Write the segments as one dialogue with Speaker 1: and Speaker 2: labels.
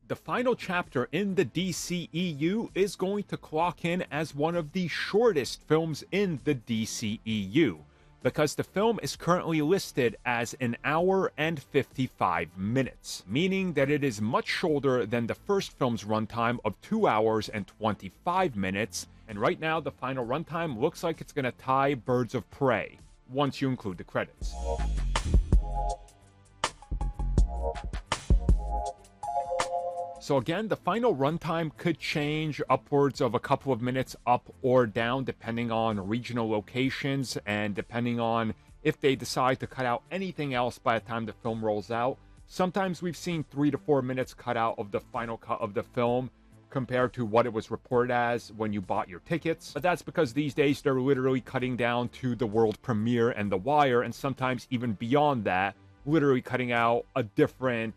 Speaker 1: The final chapter in the DCEU is going to clock in as one of the shortest films in the DCEU, because the film is currently listed as an hour and 55 minutes, meaning that it is much shorter than the first film's runtime of 2 hours and 25 minutes, and right now the final runtime looks like it's going to tie Birds of Prey, once you include the credits. So again, the final runtime could change upwards of a couple of minutes up or down depending on regional locations and depending on if they decide to cut out anything else by the time the film rolls out. Sometimes we've seen 3 to 4 minutes cut out of the final cut of the film compared to what it was reported as when you bought your tickets. But that's because these days they're literally cutting down to the world premiere and The Wire, and sometimes even beyond that, literally cutting out a different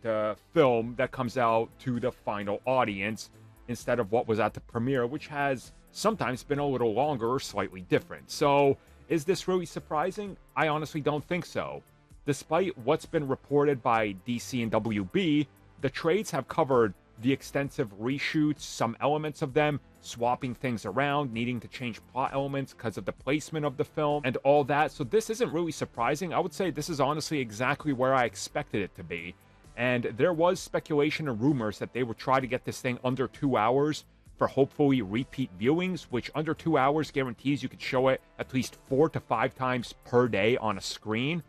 Speaker 1: film that comes out to the final audience instead of what was at the premiere, which has sometimes been a little longer or slightly different. So is this really surprising? I honestly don't think so. Despite what's been reported by DC and WB, the trades have covered the extensive reshoots, some elements of them, swapping things around, needing to change plot elements because of the placement of the film, and all that. So this isn't really surprising. I would say this is honestly exactly where I expected it to be. And there was speculation and rumors that they would try to get this thing under 2 hours for hopefully repeat viewings, which under 2 hours guarantees you could show it at least 4 to 5 times per day on a screen.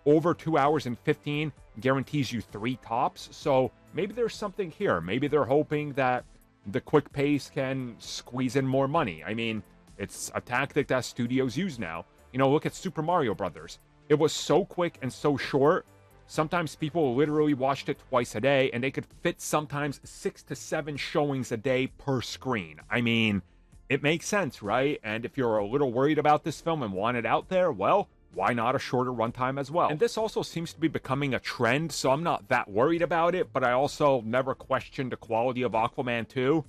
Speaker 1: Over 2 hours and 15 guarantees you 3 tops. So maybe there's something here. Maybe they're hoping that the quick pace can squeeze in more money. I mean, it's a tactic that studios use now. You know, look at Super Mario Brothers. It was so quick and so short. Sometimes people literally watched it twice a day, and they could fit sometimes 6 to 7 showings a day per screen. I mean, it makes sense, right? And if you're a little worried about this film and want it out there, well, why not a shorter runtime as well? And this also seems to be becoming a trend, so I'm not that worried about it, but I also never questioned the quality of Aquaman 2,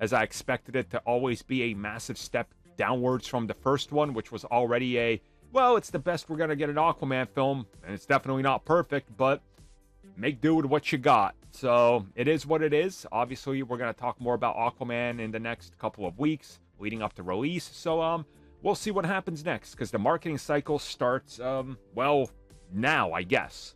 Speaker 1: as I expected it to always be a massive step downwards from the first one, which was already well, it's the best we're gonna get an Aquaman film, and it's definitely not perfect, but make do with what you got. So it is what it is. Obviously, we're gonna talk more about Aquaman in the next couple of weeks leading up to release, so we'll see what happens next, because the marketing cycle starts, well, now, I guess.